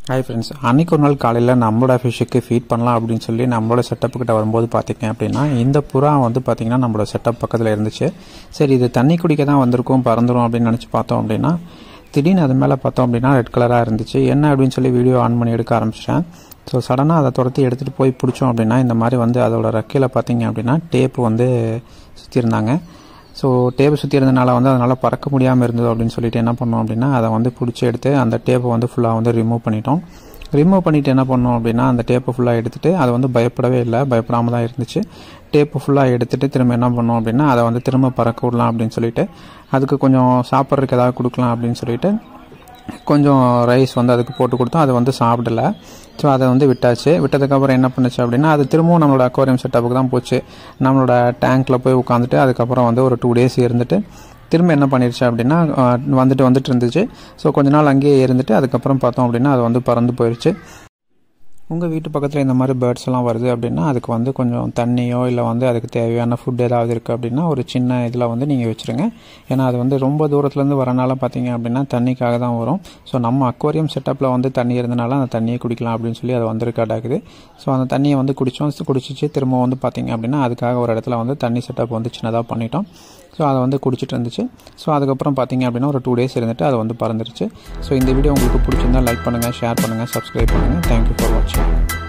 Hi friends, அன்றைக்கி ஒரு நாள் காலையில் நம்மளோட ஃபிஷ்ஷுக்கு ஃபீட் பண்ணலாம் அப்படின்னு சொல்லி நம்மளோட செட்டப்புக்கிட்ட வரும்போது பார்த்திங்க அப்படின்னா இந்த புறா வந்து பார்த்திங்கன்னா நம்மளோட செட்டப் பக்கத்தில் இருந்துச்சு. சரி, இது தண்ணி குடிக்க தான் வந்திருக்கும், பறந்துடும் அப்படின்னு நினச்சி பார்த்தோம் அப்படின்னா திடீர்னு அது மேலே பார்த்தோம் அப்படின்னா ரெட் கலராக இருந்துச்சு. என்ன அப்படின்னு சொல்லி வீடியோ ஆன் பண்ணி எடுக்க ஆரம்பிச்சிட்டேன். ஸோ சடனாக அதை துரத்தி எடுத்துகிட்டு போய் பிடிச்சோம் அப்படின்னா இந்த மாதிரி வந்து அதோட ரெக்கையில் பார்த்திங்க அப்படின்னா டேப்பு வந்து சுற்றியிருந்தாங்க. ஸோ டேப்பு சுற்றி இருந்தனால வந்து அதனால் பறக்க முடியாமல் இருந்தது அப்படின்னு சொல்லிட்டு என்ன பண்ணோம் அப்படின்னா அதை வந்து பிடிச்சி எடுத்து அந்த டேப்பை வந்து ஃபுல்லாக வந்து ரிமூவ் பண்ணிட்டோம். ரிமூவ் பண்ணிவிட்டு என்ன பண்ணோம் அப்படின்னா அந்த டேப்பை ஃபுல்லாக எடுத்துகிட்டு அதை வந்து பயப்படவே இல்லை, பயப்படாமல் தான் இருந்துச்சு. டேப்பு ஃபுல்லாக எடுத்துகிட்டு திரும்ப என்ன பண்ணோம் அப்படின்னா அதை வந்து திரும்ப பறக்க விடலாம் அப்படின்னு சொல்லிட்டு அதுக்கு கொஞ்சம் சாப்பிட்றதுக்கு ஏதாவது கொடுக்கலாம் அப்படின்னு சொல்லிட்டு கொஞ்சம் ரைஸ் வந்து அதுக்கு போட்டு கொடுத்தோம். அது வந்து சாப்பிடல. ஸோ அதை வந்து விட்டாச்சு. விட்டதுக்கப்புறம் என்ன பண்ணுச்சு அப்படின்னா அது திரும்பவும் நம்மளோட அக்வாரியம் செட்டப்புக்கு தான் போச்சு. நம்மளோட டேங்க்கில் போய் உட்காந்துட்டு அதுக்கப்புறம் வந்து ஒரு 2 days இருந்துட்டு திரும்ப என்ன பண்ணிடுச்சு அப்படின்னா வந்துட்டு இருந்துச்சு. ஸோ கொஞ்ச நாள் அங்கேயே இருந்துட்டு அதுக்கப்புறம் பார்த்தோம் அப்படின்னா அது வந்து பறந்து போயிடுச்சு. உங்கள் வீட்டு பக்கத்தில் இந்த மாதிரி பேர்ட்ஸ் எல்லாம் வருது அப்படின்னா அதுக்கு வந்து கொஞ்சம் தண்ணியோ இல்லை வந்து அதுக்கு தேவையான ஃபுட் ஏதாவது இருக்குது அப்படின்னா ஒரு சின்ன இதில் வந்து நீங்கள் வச்சுருங்க. ஏன்னா அது வந்து ரொம்ப தூரத்துலேருந்து வரனால பார்த்தீங்க அப்படின்னா தண்ணிக்காக தான் வரும். ஸோ நம்ம அக்வாரியம் செட்டப்பில் வந்து தண்ணி இருந்தனால அந்த தண்ணியை குடிக்கலாம் அப்படின்னு சொல்லி அதை வந்து ரெக்கார்டாகுது. ஸோ அந்த தண்ணியை வந்து குடிச்சிச்சு திரும்ப வந்து பார்த்திங்க அப்படின்னா அதுக்காக ஒரு இடத்துல வந்து தண்ணி செட்டப் வந்து சின்னதாக பண்ணிட்டோம். ஸோ அதை வந்து குடிச்சிட்டு இருந்துச்சு. ஸோ அதுக்கப்புறம் பார்த்திங்க அப்படின்னா ஒரு 2 days இருந்துட்டு அது வந்து பறந்துருச்சு. ஸோ இந்த வீடியோ உங்களுக்கு பிடிச்சிருந்தால் லைக் பண்ணுங்கள், ஷேர் பண்ணுங்கள், சப்ஸ்கிரைப் பண்ணுங்கள். தேங்க்யூ ஃபார் வாட்சிங்.